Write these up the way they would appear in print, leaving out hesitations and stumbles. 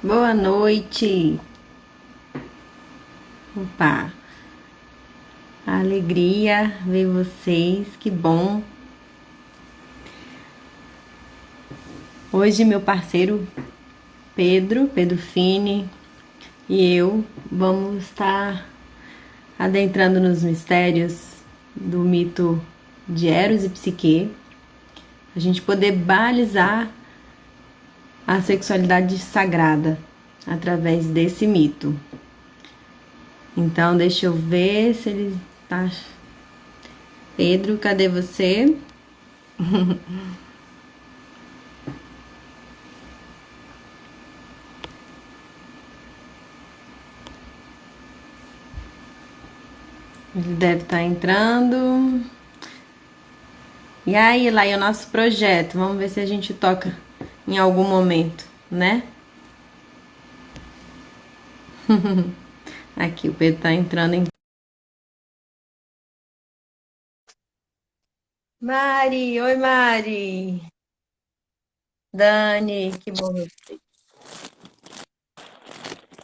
Boa noite. Opa, alegria ver vocês, que bom. Hoje meu parceiro Pedro Fini e eu vamos estar adentrando nos mistérios do mito de Eros e Psique, a gente poder balizar a sexualidade sagrada através desse mito. Então, deixa eu ver se ele tá. Pedro, cadê você? Ele deve estar entrando. E aí, lá é o nosso projeto. Vamos ver se a gente toca em algum momento, né? Aqui, o Pedro tá entrando em. Mari, oi Mari. Dani, que bom.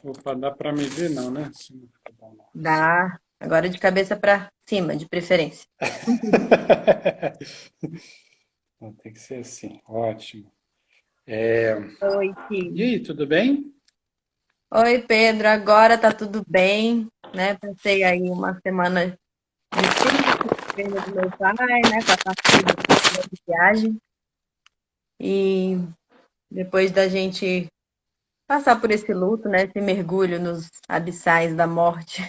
Opa, dá para me ver? Não, né? Sim, não fica bom, não. Dá. Agora de cabeça pra cima, de preferência. Não, tem que ser assim, ótimo. Oi, E Ti. aí, tudo bem? Oi, Pedro. Agora tá tudo bem, né? Passei aí uma semana difícil, vendo do meu pai, né? Com a partida de viagem. E depois da gente passar por esse luto, né? Esse mergulho nos abissais da morte,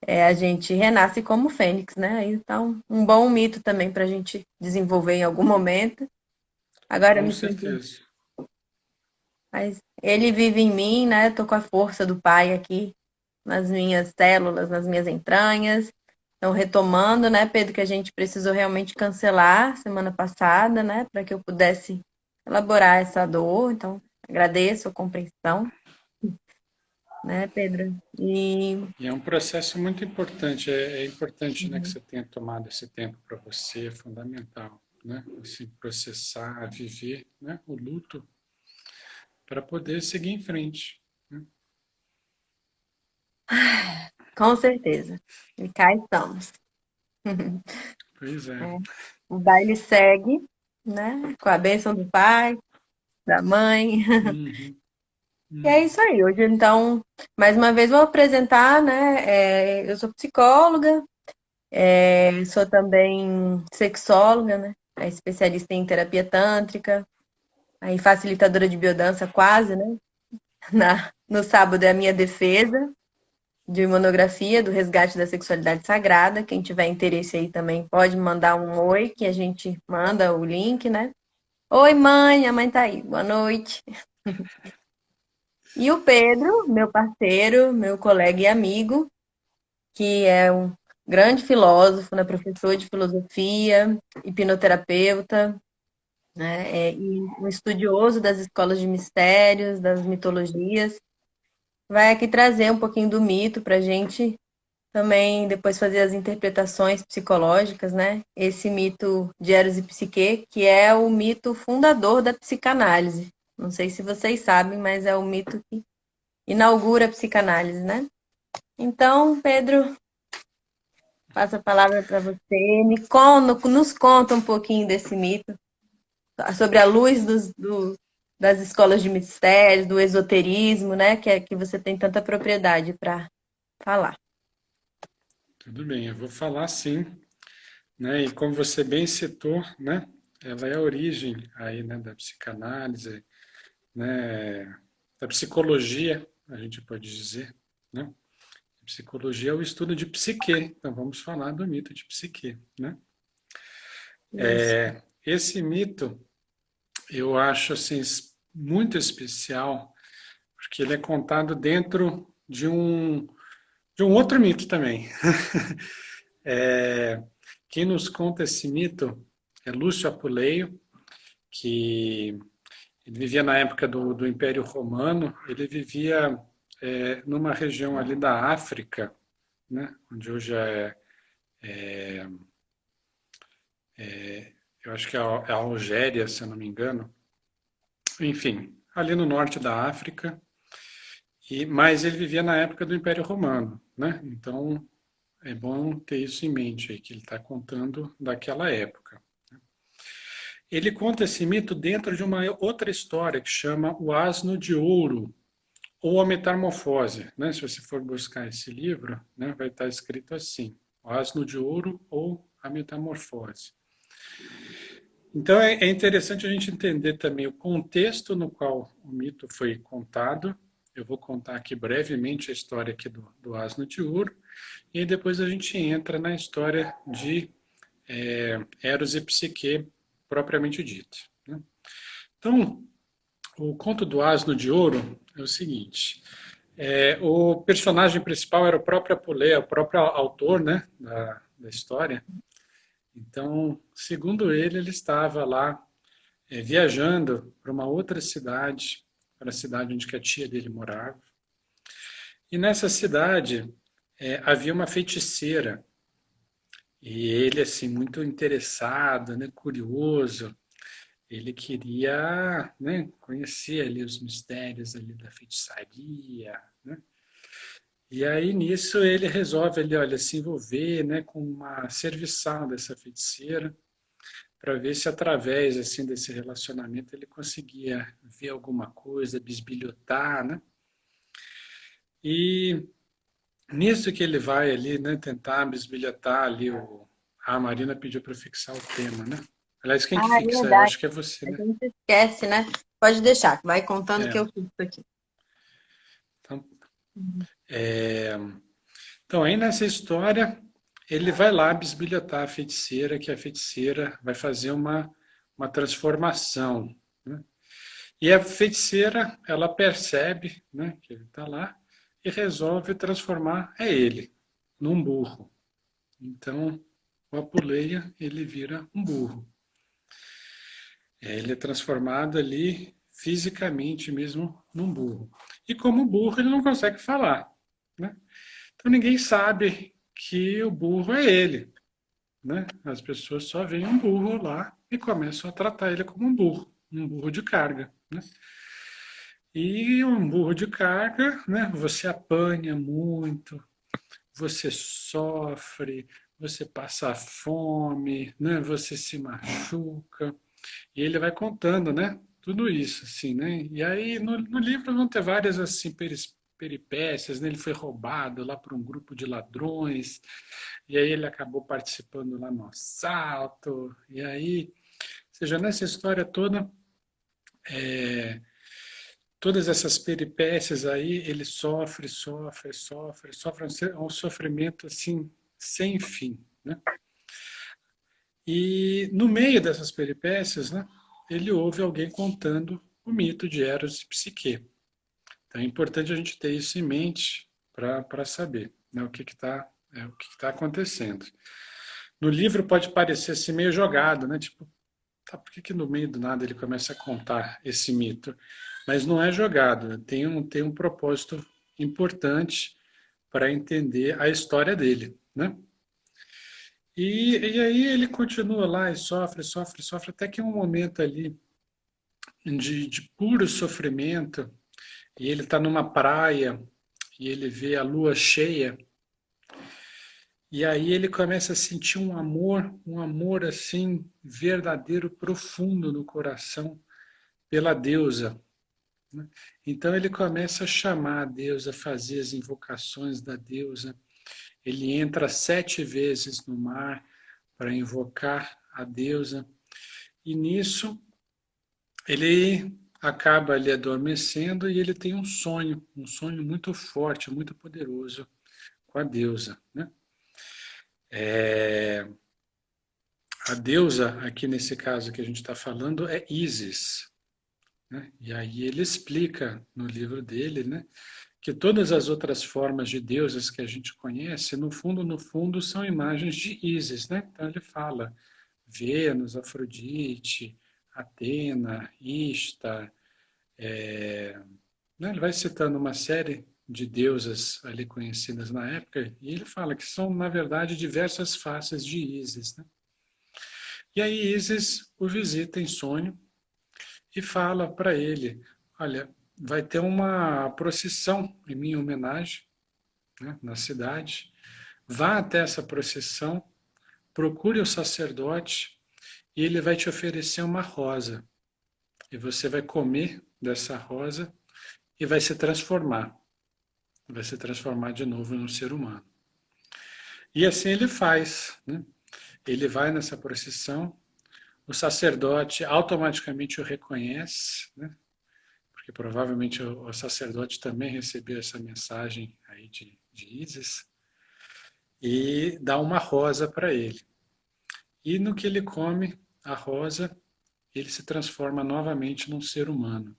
a gente renasce como fênix, né? Então, um bom mito também para a gente desenvolver em algum momento. Agora eu Com me sinto, certeza. mas ele vive em mim, né? Tô com a força do pai aqui nas minhas células, nas minhas entranhas. Então, retomando, né, Pedro, que a gente precisou realmente cancelar semana passada, né, para que eu pudesse elaborar essa dor. Então, agradeço a compreensão, né, Pedro? E E é um processo muito importante. É importante, né, que você tenha tomado esse tempo para você, é fundamental, né? Assim, processar, viver, né, o luto para poder seguir em frente, né? com certeza. E cá estamos. Pois é. É, o baile segue, né? Com a bênção do pai, da mãe. Uhum, E é uhum. isso aí. Hoje, então, mais uma vez vou apresentar, né? Eu sou psicóloga, sou também sexóloga, né? Especialista em terapia tântrica, aí facilitadora de biodança quase, né? No sábado é a minha defesa de monografia do resgate da sexualidade sagrada. Quem tiver interesse aí também pode mandar um oi, que a gente manda o link, né? Oi, mãe, a mãe tá aí. Boa noite. E o Pedro, meu parceiro, meu colega e amigo, que é um grande filósofo, né, professor de filosofia, hipnoterapeuta, né, e um estudioso das escolas de mistérios, das mitologias, vai aqui trazer um pouquinho do mito para a gente também depois fazer as interpretações psicológicas, né? Esse mito de Eros e Psique, que é o mito fundador da psicanálise. Não sei se vocês sabem, mas é o mito que inaugura a psicanálise, né? Então, Pedro, passo a palavra para você. Nos conta um pouquinho desse mito, sobre a luz das escolas de mistérios, do esoterismo, né? Que você tem tanta propriedade para falar. Tudo bem, eu vou falar sim, né? E como você bem citou, né? Ela é a origem aí, né, da psicanálise, né? Da psicologia, a gente pode dizer, né? Psicologia é o estudo de psique, então vamos falar do mito de psique, né? Isso. Esse mito eu acho assim muito especial porque ele é contado dentro de um outro mito também. Quem nos conta esse mito é Lúcio Apuleio, que ele vivia na época do Império Romano, ele vivia numa região ali da África, né, onde hoje eu acho que é a Algéria, se eu não me engano, enfim, ali no norte da África, mas ele vivia na época do Império Romano, né? Então é bom ter isso em mente aí, que ele está contando daquela época. Ele conta esse mito dentro de uma outra história que chama O Asno de Ouro, ou A Metamorfose. Né? Se você for buscar esse livro, né, vai estar escrito assim, O Asno de Ouro ou A Metamorfose. Então é interessante a gente entender também o contexto no qual o mito foi contado. Eu vou contar aqui brevemente a história aqui do Asno de Ouro, e depois a gente entra na história de Eros e Psique, propriamente dito. Né? Então, o conto do Asno de Ouro é o seguinte: o personagem principal era o próprio Apuleia, o próprio autor, né, da história. Então, segundo ele, ele estava lá viajando para uma outra cidade, para a cidade onde a tia dele morava. E nessa cidade havia uma feiticeira. E ele, assim, muito interessado, né, curioso, ele queria, né, conhecer ali os mistérios ali da feitiçaria, né? E aí nisso ele resolve ali, olha, se envolver, né, com uma serviçal dessa feiticeira, para ver se através assim desse relacionamento ele conseguia ver alguma coisa, bisbilhotar, né? E nisso que ele vai ali, né, tentar bisbilhotar ali a Marina pediu para fixar o tema, né? Aliás, quem Ah, que é fixa? Eu verdade. acho que é você, A né? gente esquece, né? Pode deixar, vai contando que É. eu fico aqui. Então, é, então aí nessa história ele vai lá bisbilhotar a feiticeira, que a feiticeira vai fazer uma transformação, né? E a feiticeira, ela percebe, né, que ele está lá e resolve transformar ele num burro. Então, o Apuleia, ele vira um burro. Ele é transformado ali fisicamente mesmo num burro. E como burro, ele não consegue falar, né? Então ninguém sabe que o burro é ele, né? As pessoas só veem um burro lá e começam a tratar ele como um burro de carga, né? E um burro de carga, né? Você apanha muito, você sofre, você passa fome, né? Você se machuca. E ele vai contando, né? Tudo isso, assim, né? E aí no livro vão ter várias assim peripécias, né? Ele foi roubado lá por um grupo de ladrões, e aí ele acabou participando lá no assalto, e aí, ou seja, nessa história toda, todas essas peripécias aí, ele sofre um sofrimento assim sem fim, né? E no meio dessas peripécias, né, ele ouve alguém contando o mito de Eros e Psique. Então é importante a gente ter isso em mente para saber, né, o que está acontecendo. No livro pode parecer assim, meio jogado, né? Tipo, tá, por que no meio do nada ele começa a contar esse mito? Mas não é jogado, tem um propósito importante para entender a história dele, né? E aí ele continua lá e sofre, até que um momento ali de puro sofrimento, e ele está numa praia, e ele vê a lua cheia, e aí ele começa a sentir um amor assim, verdadeiro, profundo no coração, pela deusa. Né? Então ele começa a chamar a deusa, a fazer as invocações da deusa, ele entra 7 vezes no mar para invocar a deusa, e nisso ele acaba ali adormecendo e ele tem um sonho muito forte, muito poderoso com a deusa, né? A deusa, aqui nesse caso que a gente está falando, é Isis, né? E aí ele explica no livro dele, né, que todas as outras formas de deusas que a gente conhece, no fundo, são imagens de Isis, né? Então ele fala Vênus, Afrodite, Atena, Ishtar, né? Ele vai citando uma série de deusas ali conhecidas na época, e ele fala que são, na verdade, diversas faces de Ísis. Né? E aí Ísis o visita em sonho, e fala para ele: olha, vai ter uma procissão em minha homenagem, né, na cidade. Vá até essa procissão, procure o sacerdote e ele vai te oferecer uma rosa. E você vai comer dessa rosa e vai se transformar. Vai se transformar de novo em um ser humano. E assim ele faz, né? Ele vai nessa procissão, o sacerdote automaticamente o reconhece, né? Porque provavelmente o sacerdote também recebeu essa mensagem aí de Isis, e dá uma rosa para ele. E no que ele come a rosa, ele se transforma novamente num ser humano.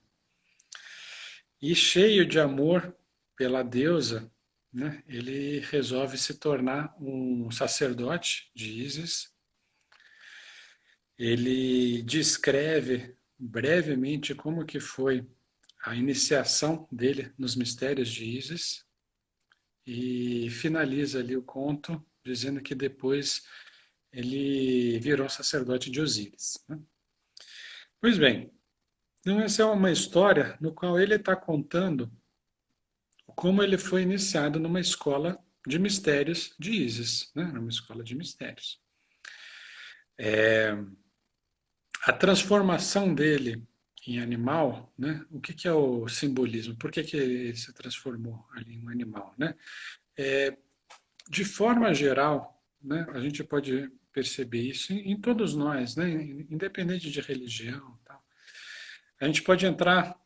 E cheio de amor pela deusa, né, ele resolve se tornar um sacerdote de Ísis. Ele descreve brevemente como que foi a iniciação dele nos mistérios de Ísis e finaliza ali o conto dizendo que depois ele virou sacerdote de Osíris, né? Pois bem, então essa é uma história no qual ele está contando como ele foi iniciado numa escola de mistérios de Ísis, né? Numa escola de mistérios. A transformação dele em animal, né? O que, que é o simbolismo? Por que, que ele se transformou ali em um animal, né? De forma geral, né? A gente pode perceber isso em todos nós, né? Independente de religião, tal. A gente pode entrar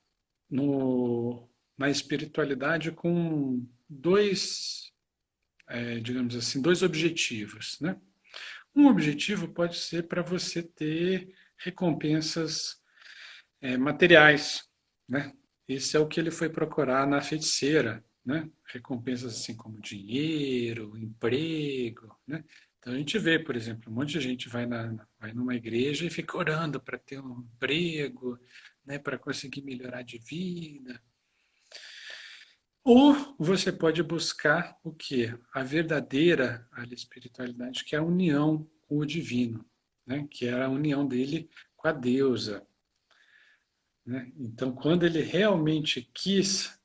no, na espiritualidade com dois, digamos assim, dois objetivos, né? Um objetivo pode ser para você ter recompensas materiais, né? Esse é o que ele foi procurar na feiticeira, né? Recompensas assim como dinheiro, emprego, né? Então a gente vê, por exemplo, um monte de gente vai numa igreja e fica orando para ter um emprego, né? Para conseguir melhorar de vida. Ou você pode buscar o que? A verdadeira a espiritualidade, que é a união com o divino, né? Que é a união dele com a deusa, né? Então, quando ele realmente quis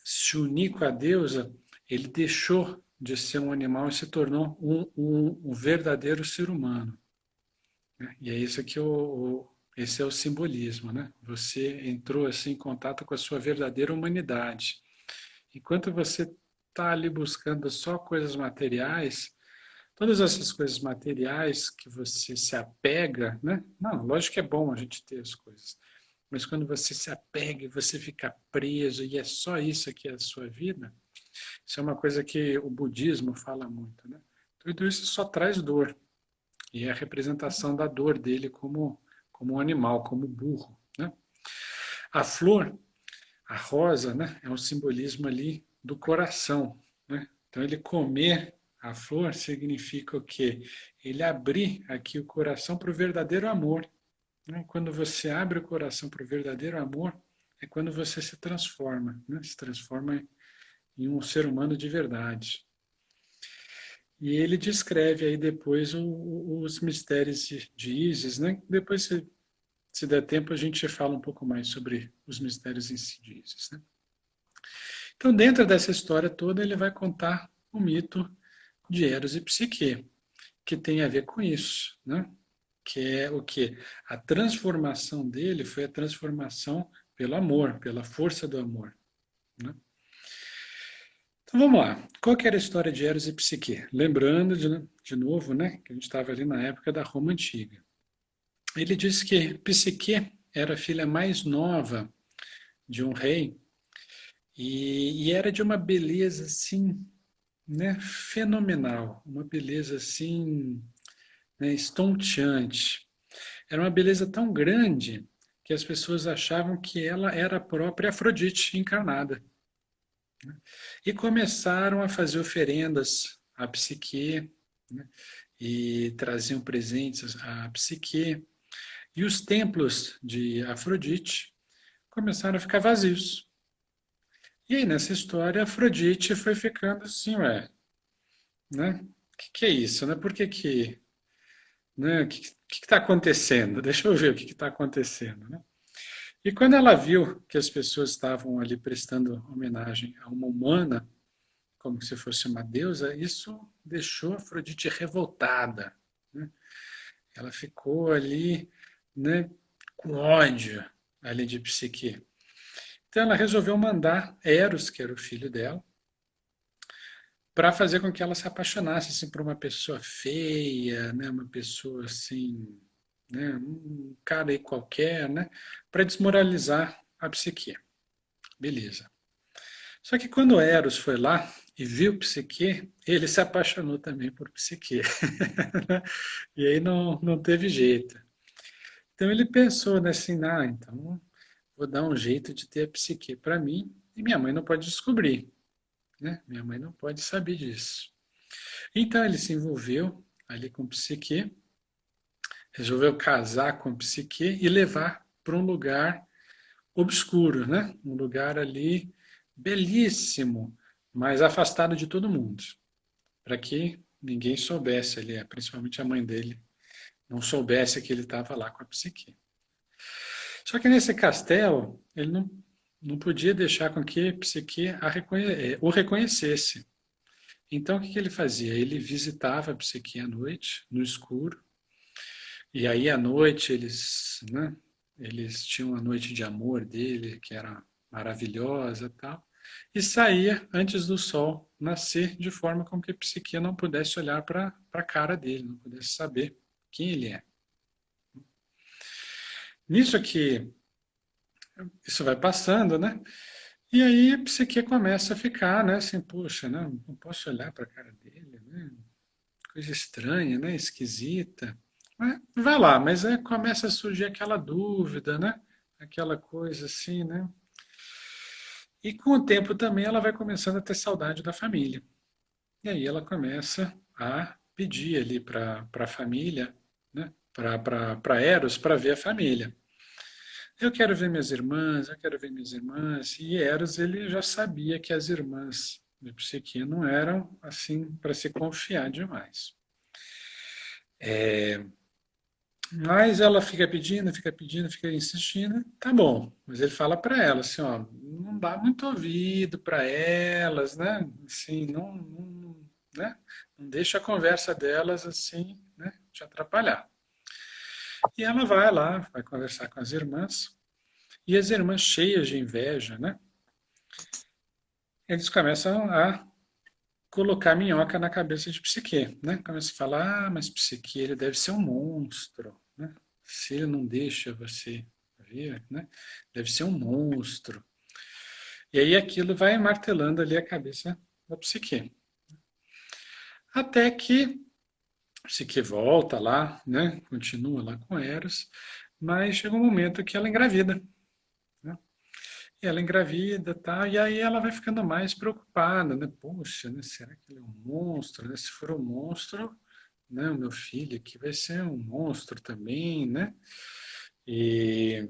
se unir com a deusa, ele deixou de ser um animal e se tornou um verdadeiro ser humano, né? E é isso que esse é o simbolismo, né? Você entrou assim em contato com a sua verdadeira humanidade. Enquanto você está ali buscando só coisas materiais, todas essas coisas materiais que você se apega, né? Não, lógico que é bom a gente ter as coisas, mas quando você se apega e você fica preso e é só isso que é a sua vida, isso é uma coisa que o budismo fala muito, né? Tudo isso só traz dor e é a representação da dor dele como um animal, como burro, né? A flor, a rosa, né, é um simbolismo ali do coração, né? Então ele comer a flor significa o quê? Ele abrir aqui o coração para o verdadeiro amor, né? Quando você abre o coração para o verdadeiro amor, é quando você se transforma, né? Se transforma em um ser humano de verdade. E ele descreve aí depois os mistérios de Ísis, né? Depois, se der tempo, a gente fala um pouco mais sobre os mistérios em si de Ísis, né? Então, dentro dessa história toda, ele vai contar o mito de Eros e Psique, que tem a ver com isso, né? Que é o que? A transformação dele foi a transformação pelo amor, pela força do amor, né? Então vamos lá. Qual que era a história de Eros e Psique? Lembrando de novo, né, que a gente estava ali na época da Roma Antiga. Ele disse que Psique era a filha mais nova de um rei e era de uma beleza assim, né, fenomenal, uma beleza assim, né, estonteante. Era uma beleza tão grande que as pessoas achavam que ela era a própria Afrodite encarnada. E começaram a fazer oferendas à Psique, né? E traziam presentes à Psique. E os templos de Afrodite começaram a ficar vazios. E aí, nessa história, Afrodite foi ficando assim, ué, né? O que é isso, né? Por que que, né? que está acontecendo? Deixa eu ver o que está acontecendo, né? E quando ela viu que as pessoas estavam ali prestando homenagem a uma humana, como se fosse uma deusa, isso deixou Afrodite revoltada, né? Ela ficou ali, né, com ódio ali de Psique. Então ela resolveu mandar Eros, que era o filho dela, para fazer com que ela se apaixonasse assim, por uma pessoa feia, né, uma pessoa assim, né, um cara aí qualquer, né, para desmoralizar a Psique. Beleza. Só que quando Eros foi lá e viu Psique, ele se apaixonou também por Psique. E aí não teve jeito. Então ele pensou né, assim, então vou dar um jeito de ter a Psique para mim e minha mãe não pode descobrir, né? Minha mãe não pode saber disso. Então ele se envolveu ali com Psique, resolveu casar com Psique e levar para um lugar obscuro, né? Um lugar ali belíssimo, mas afastado de todo mundo, para que ninguém soubesse ali, principalmente a mãe dele, não soubesse que ele estava lá com a Psique. Só que nesse castelo, ele não podia deixar com que Psique o reconhecesse. Então, o que ele fazia? Ele visitava a Psique à noite, no escuro, e aí à noite né, eles tinham a noite de amor dele, que era maravilhosa e tal, e saía antes do sol nascer, de forma com que Psique não pudesse olhar para a cara dele, não pudesse saber quem ele é. Nisso que isso vai passando, né? E aí a psique começa a ficar, né? Assim, poxa, né? Não posso olhar para a cara dele, né? Coisa estranha, né? Esquisita. Mas vai lá, mas aí começa a surgir aquela dúvida, né? Aquela coisa assim, né? E com o tempo também ela vai começando a ter saudade da família. E aí ela começa a pedir ali para a família, né? Para Eros, para ver a família. Eu quero ver minhas irmãs, eu quero ver minhas irmãs. E Eros, ele já sabia que as irmãs de Psique não eram assim para se confiar demais. Mas ela fica pedindo, fica insistindo. Tá bom, mas ele fala para ela assim, ó, não dá muito ouvido para elas, né? Assim, né? Não deixa a conversa delas assim, né? Te atrapalhar. E ela vai lá, vai conversar com as irmãs. E as irmãs cheias de inveja, né? Eles começam a colocar minhoca na cabeça de Psique, né? Começa a falar, mas Psique, ele deve ser um monstro, né? Se ele não deixa você ver, né? Deve ser um monstro. E aí aquilo vai martelando ali a cabeça da Psique. Até que Psique volta lá, né? Continua lá com Eros, mas chega um momento que ela engravida, né? E ela engravida, tá? E aí ela vai ficando mais preocupada, né? Poxa, né? Será que ele é um monstro? Né? Se for um monstro, né? O meu filho aqui vai ser um monstro também, né? E,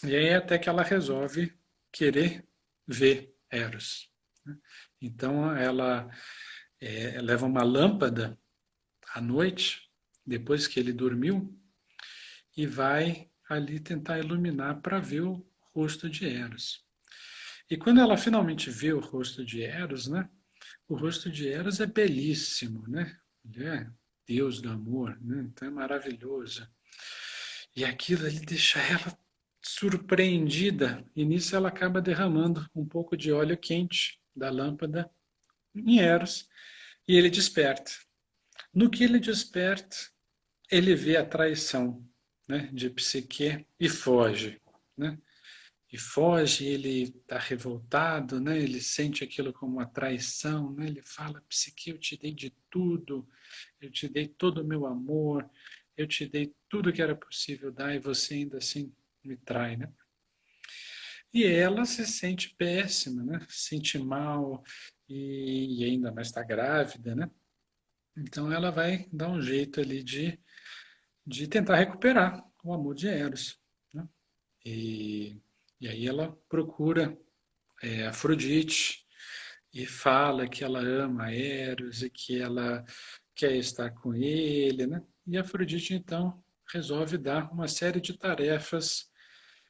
e aí até que ela resolve querer ver Eros, né? Então ela leva uma lâmpada à noite, depois que ele dormiu, e vai ali tentar iluminar para ver o rosto de Eros. E quando ela finalmente vê o rosto de Eros, né? O rosto de Eros é belíssimo, né? Ele é Deus do amor, né? Então é maravilhoso. E aquilo ali deixa ela surpreendida. E nisso ela acaba derramando um pouco de óleo quente da lâmpada em Eros. E ele desperta. No que ele desperta, ele vê a traição, né, de Psique e foge, né? E foge, ele está revoltado, né? Ele sente aquilo como uma traição, né? Ele fala, Psique, eu te dei de tudo, eu te dei todo o meu amor, eu te dei tudo que era possível dar e você ainda assim me trai, né? E ela se sente péssima, né? Se sente mal e ainda mais está grávida, né? Então ela vai dar um jeito ali de tentar recuperar o amor de Eros, né? E, e aí ela procura Afrodite e fala que ela ama Eros e que ela quer estar com ele, né? E Afrodite, então, resolve dar uma série de tarefas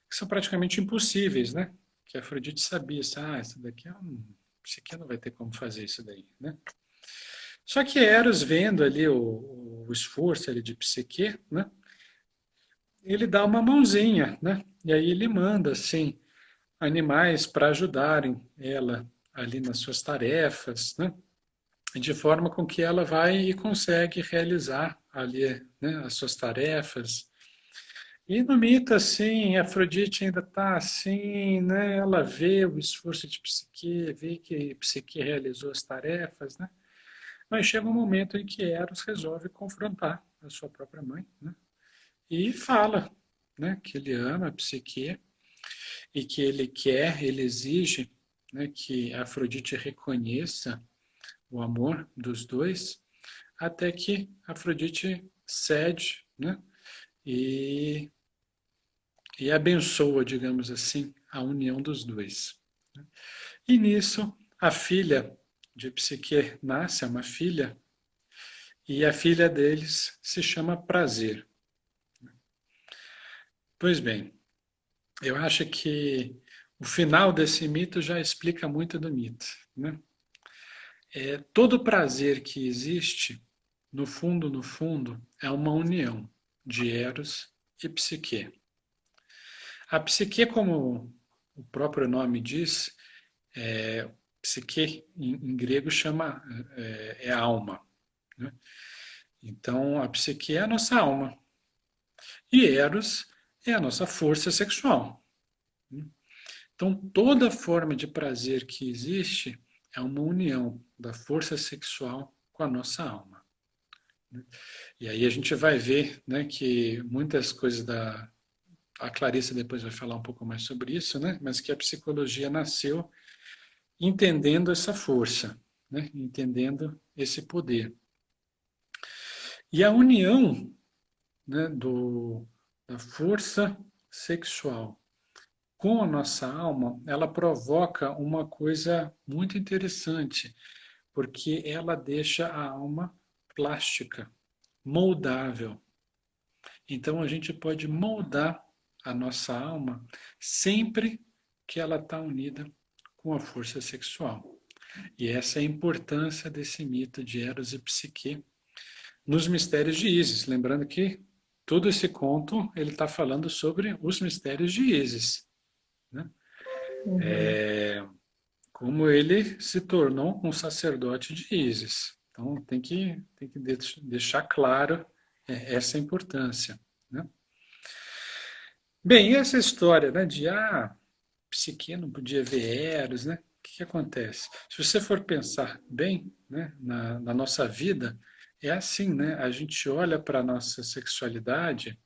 que são praticamente impossíveis, né? Que a Afrodite sabia, isso daqui Psique não vai ter como fazer isso daí, né? Só que Eros, vendo ali o esforço ali de Psique, né? Ele dá uma mãozinha, né? E aí ele manda, assim, animais para ajudarem ela ali nas suas tarefas, né? De forma com que ela vai e consegue realizar ali, né, as suas tarefas. E no mito, assim, Afrodite ainda está assim, né? Ela vê o esforço de Psique, vê que Psique realizou as tarefas, né? Mas chega um momento em que Eros resolve confrontar a sua própria mãe, né? E fala, né, que ele ama a Psique e que ele quer, ele exige, né, que Afrodite reconheça o amor dos dois, até que Afrodite cede, né, e, e abençoa, digamos assim, a união dos dois. E nisso, a filha de Psique nasce, é uma filha, e a filha deles se chama Prazer. Pois bem, eu acho que o final desse mito já explica muito do mito, né? Todo prazer que existe, no fundo, é uma união de Eros e Psique. A Psique, como o próprio nome diz, Psique em grego chama é alma, né? Então, a Psique é a nossa alma e Eros é a nossa força sexual. Então, toda forma de prazer que existe é uma união da força sexual com a nossa alma. E aí a gente vai ver, né, que muitas coisas da... A Clarissa depois vai falar um pouco mais sobre isso, né, mas que a psicologia nasceu entendendo essa força, né, entendendo esse poder. E a união, né, da força sexual com a nossa alma, ela provoca uma coisa muito interessante, porque ela deixa a alma plástica, moldável. Então a gente pode moldar a nossa alma sempre que ela está unida com a força sexual. E essa é a importância desse mito de Eros e Psique nos mistérios de Ísis. Lembrando que todo esse conto ele está falando sobre os mistérios de Ísis, né? Uhum. Como ele se tornou um sacerdote de Ísis. Então tem que deixar claro essa importância, né? Bem, e essa história, né, de Psique não podia ver Eros, né? O que acontece? Se você for pensar bem, né, na nossa vida, é assim, né? A gente olha para a nossa sexualidade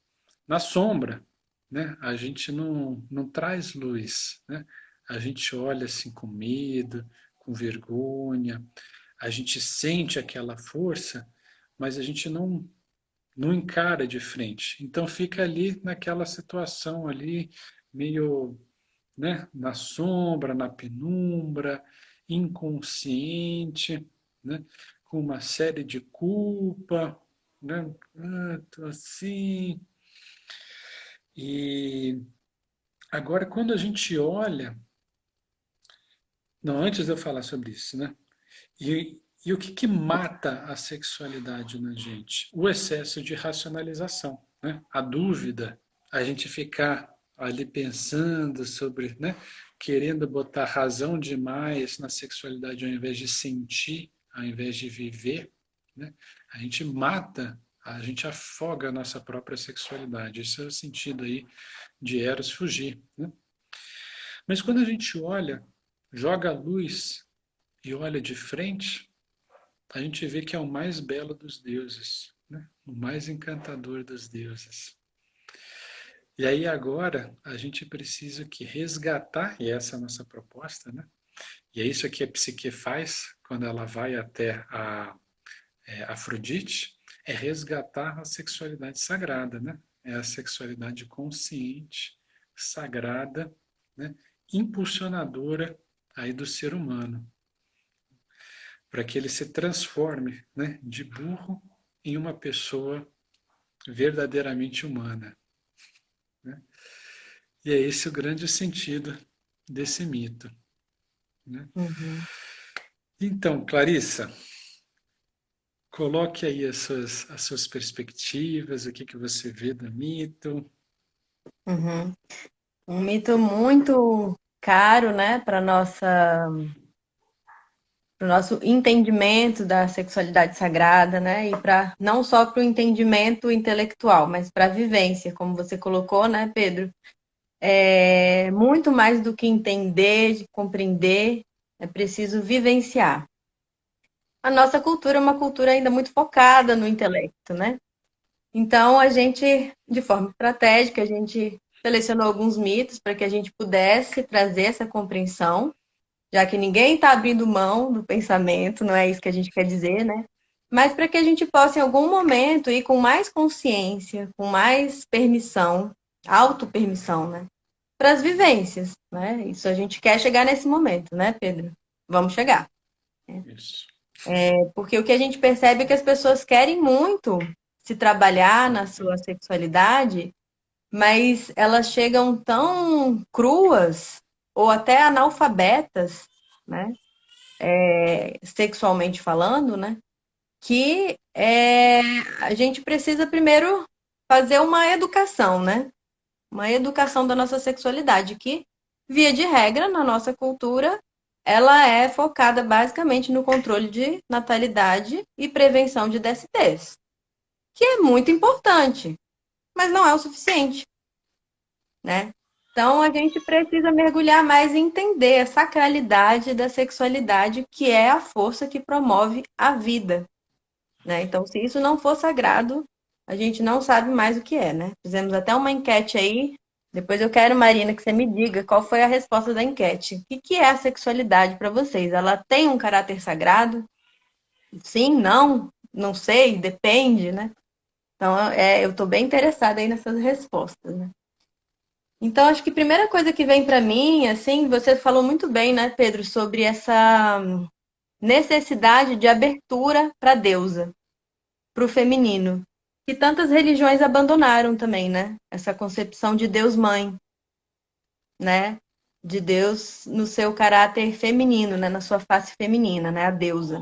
na sombra, né? A gente não traz luz, né? A gente olha assim com medo, com vergonha, a gente sente aquela força, mas a gente não encara de frente. Então fica ali naquela situação ali meio, né, na sombra, na penumbra, inconsciente, né, com uma série de culpa, né? Tô assim. E agora quando a gente olha, não, antes de eu falar sobre isso, né? E o que mata a sexualidade na gente? O excesso de racionalização, né? A dúvida, a gente ficar ali pensando sobre, né? Querendo botar razão demais na sexualidade ao invés de sentir, ao invés de viver, né? A gente mata, a gente afoga a nossa própria sexualidade. Esse é o sentido aí de Eros fugir, né? Mas quando a gente olha, joga a luz e olha de frente, a gente vê que é o mais belo dos deuses, né? O mais encantador dos deuses. E aí agora a gente precisa que resgatar, e essa é a nossa proposta, né? E é isso que a psique faz quando ela vai até a Afrodite, é resgatar a sexualidade sagrada, né? É a sexualidade consciente, sagrada, né? Impulsionadora aí do ser humano, para que ele se transforme, né, de burro em uma pessoa verdadeiramente humana, né? E é esse o grande sentido desse mito, né? Uhum, Então, Clarissa, coloque aí as suas perspectivas, o que que você vê do mito. uhum. Um mito muito caro, né, para o nosso entendimento da sexualidade sagrada, né, e para não só para o entendimento intelectual, mas para a vivência, como você colocou, né, Pedro? É muito mais do que entender, de compreender, é preciso vivenciar. A nossa cultura é uma cultura ainda muito focada no intelecto, né? Então, a gente, de forma estratégica, a gente selecionou alguns mitos para que a gente pudesse trazer essa compreensão, já que ninguém está abrindo mão do pensamento, não é isso que a gente quer dizer, né? Mas para que a gente possa, em algum momento, ir com mais consciência, com mais permissão, autopermissão, né? Para as vivências, né? Isso a gente quer chegar nesse momento, né, Pedro? Vamos chegar. Isso. Porque o que a gente percebe é que as pessoas querem muito se trabalhar na sua sexualidade, mas elas chegam tão cruas ou até analfabetas, né? Sexualmente falando, né? Que a gente precisa primeiro fazer uma educação, né? Uma educação da nossa sexualidade, que, via de regra, na nossa cultura, ela é focada basicamente no controle de natalidade e prevenção de DSTs, que é muito importante, mas não é o suficiente, né? Então a gente precisa mergulhar mais e entender a sacralidade da sexualidade, que é a força que promove a vida, né? Então, se isso não for sagrado, a gente não sabe mais o que é, né? Fizemos até uma enquete aí. Depois eu quero, Marina, que você me diga qual foi a resposta da enquete. O que é a sexualidade para vocês? Ela tem um caráter sagrado? Sim, não, não sei, depende, né? Então, eu estou bem interessada aí nessas respostas, né? Então, acho que a primeira coisa que vem para mim, assim, você falou muito bem, né, Pedro, sobre essa necessidade de abertura para a deusa, para o feminino, que tantas religiões abandonaram também, né? Essa concepção de Deus mãe, né? De Deus no seu caráter feminino, né? Na sua face feminina, né? A deusa.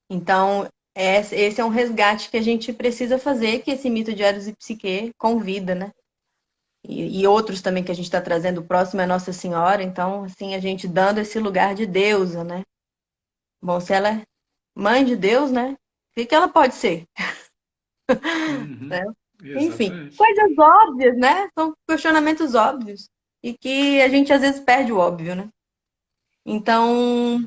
Então, esse é um resgate que a gente precisa fazer, que esse mito de Eros e Psique convida, né? E outros também que a gente está trazendo, o próximo é Nossa Senhora, então, assim, a gente dando esse lugar de deusa, né? Bom, se ela é mãe de Deus, né? O que que ela pode ser? Uhum. Né? Enfim, Exatamente. coisas óbvias, né? São questionamentos óbvios e que a gente às vezes perde o óbvio, né? Então,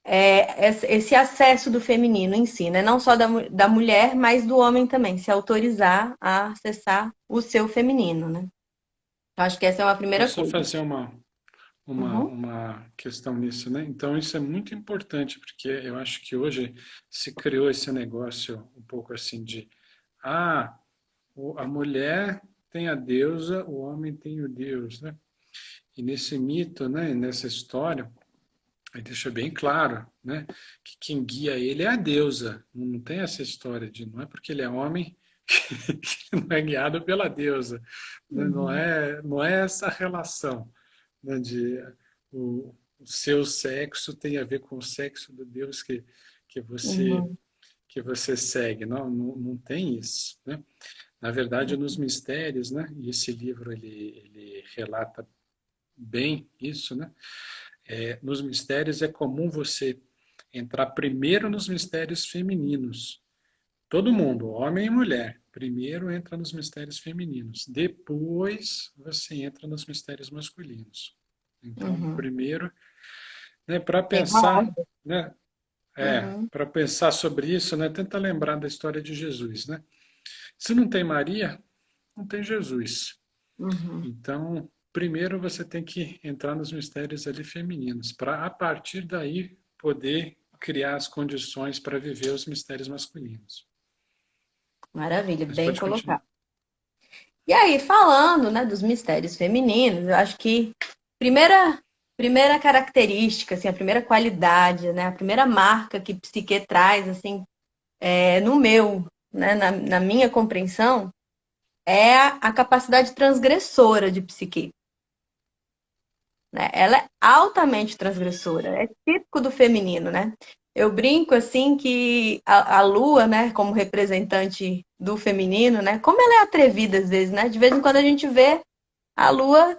esse acesso do feminino em si, né? Não só da mulher, mas do homem também, se autorizar a acessar o seu feminino, né? Eu acho que essa é uma primeira Posso só coisa. fazer uma, Uhum, uma questão nisso, né? Então, isso é muito importante, porque eu acho que hoje se criou esse negócio um pouco assim de, ah, a mulher tem a deusa, o homem tem o Deus, né? E nesse mito, né, nessa história, aí deixa bem claro, né, que quem guia ele é a deusa. Não tem essa história de não é porque ele é homem que não é guiado pela deusa. Né? Não uhum, é, não é essa relação, né, de o seu sexo tem a ver com o sexo do Deus que você uhum, que você segue. Não, não, não tem isso, né? Na verdade, nos mistérios, né? E esse livro ele relata bem isso, né? Nos mistérios é comum você entrar primeiro nos mistérios femininos. Todo mundo, homem e mulher, primeiro entra nos mistérios femininos. Depois você entra nos mistérios masculinos. Então, uhum. primeiro, né, para Tem uma pensar, ordem. né, Uhum, para pensar sobre isso, né, tenta lembrar da história de Jesus, né? Se não tem Maria, não tem Jesus. uhum. Então, primeiro você tem que entrar nos mistérios ali femininos, para a partir daí poder criar as condições para viver os mistérios masculinos. Maravilha, Mas bem pode continuar. colocado. E aí, falando, né, dos mistérios femininos, eu acho que primeira primeira característica, assim, a primeira qualidade, né, a primeira marca que Psique traz, assim, no meu né, na minha compreensão, é a capacidade transgressora de Psique, né? Ela é altamente transgressora, é típico do feminino, né? Eu brinco assim que a Lua, né, como representante do feminino, né, como ela é atrevida às vezes, né? De vez em quando a gente vê a Lua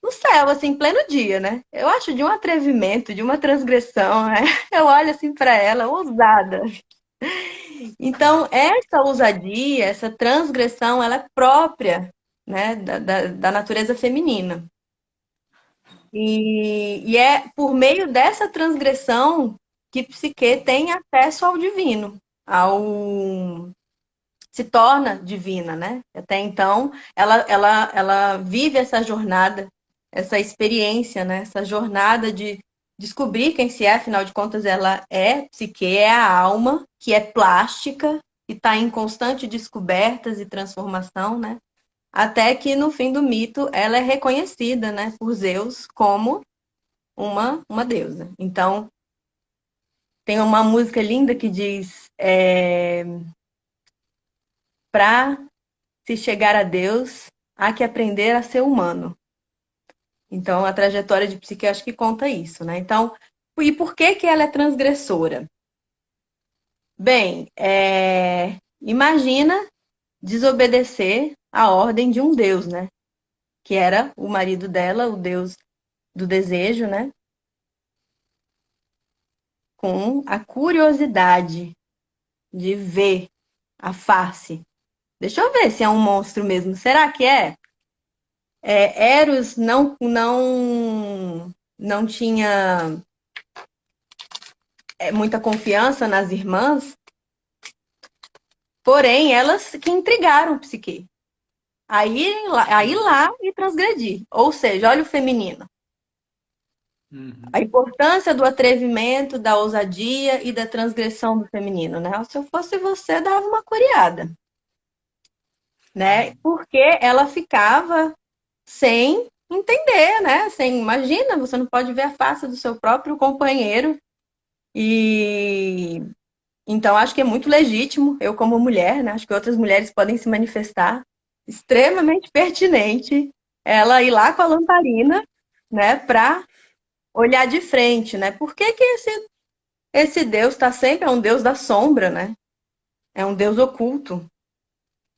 no céu, assim, em pleno dia, né? Eu acho de um atrevimento, de uma transgressão, né? Eu olho assim para ela, ousada. Então, essa ousadia, essa transgressão, ela é própria, né, da natureza feminina. E é por meio dessa transgressão que Psique tem acesso ao divino, ao se torna divina, né? Até então, ela vive essa jornada, essa experiência, né? Essa jornada de descobrir quem se é, afinal de contas, ela é Psique, é a alma, que é plástica, e está em constante descobertas e transformação, né? Até que no fim do mito ela é reconhecida, né, por Zeus como uma deusa. Então, tem uma música linda que diz: para se chegar a Deus, há que aprender a ser humano. Então, a trajetória de Psique acho que conta isso, né? Então, e por que que ela é transgressora? Bem, imagina desobedecer a ordem de um deus, né? Que era o marido dela, o deus do desejo, né? Com a curiosidade de ver a face. Deixa eu ver se é um monstro mesmo. Será que é? Eros não tinha muita confiança nas irmãs, porém elas que intrigaram Psique. Aí lá e transgredir. Ou seja, olha o feminino. A Uhum. importância do atrevimento, da ousadia e da transgressão do feminino, né? Se eu fosse você, dava uma curiada, né? Porque ela ficava sem entender, né? Sem, imagina, você não pode ver a face do seu próprio companheiro. E então acho que é muito legítimo, eu como mulher, né? Acho que outras mulheres podem se manifestar, extremamente pertinente ela ir lá com a lamparina, né, para olhar de frente, né? Por que que esse Deus está sempre é um Deus da sombra, né? É um Deus oculto.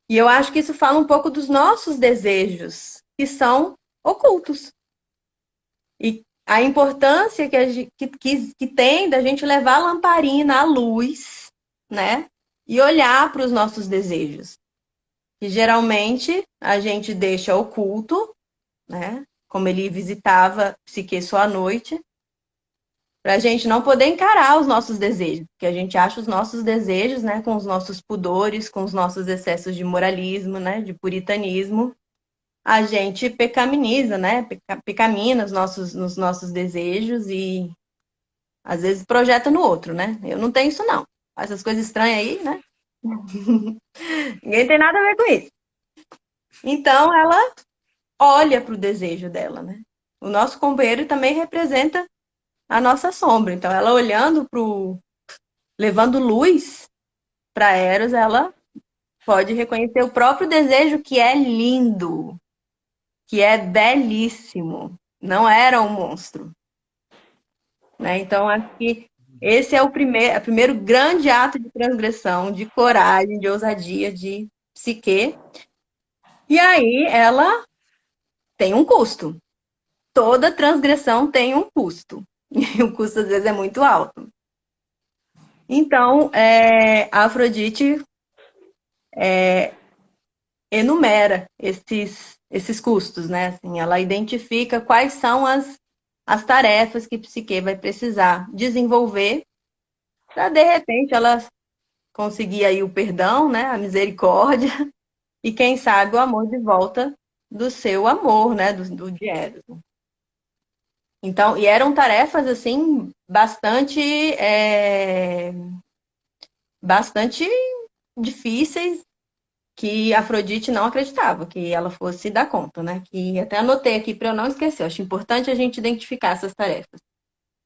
E eu acho que isso fala um pouco dos nossos desejos, que são ocultos. E a importância que tem da gente levar a lamparina à luz, né? E olhar para os nossos desejos. Que geralmente a gente deixa oculto, né? Como ele visitava Psique só à noite, para a gente não poder encarar os nossos desejos. Porque a gente acha os nossos desejos, né? Com os nossos pudores, com os nossos excessos de moralismo, né? De puritanismo, a gente pecaminiza, né? Pecamina nos nossos desejos e às vezes projeta no outro, né? Eu não tenho isso, não. Essas coisas estranhas aí, né? Ninguém tem nada a ver com isso. Então ela olha para o desejo dela, né? O nosso companheiro também representa a nossa sombra. Então ela olhando para o. Levando luz para Eros, ela pode reconhecer o próprio desejo que é lindo, que é belíssimo. Não era um monstro. Né? Então, acho que esse é o primeiro grande ato de transgressão, de coragem, de ousadia, de Psique. E aí ela tem um custo. Toda transgressão tem um custo. E o custo, às vezes, é muito alto. Então, a Afrodite enumera esses custos, né? Assim, ela identifica quais são as tarefas que Psique vai precisar desenvolver para, de repente, ela conseguir aí o perdão, né, a misericórdia e quem sabe o amor de volta do seu amor, né, de Eros. Então, e eram tarefas assim bastante difíceis que Afrodite não acreditava que ela fosse dar conta, né? Que até anotei aqui para eu não esquecer. Eu acho importante a gente identificar essas tarefas.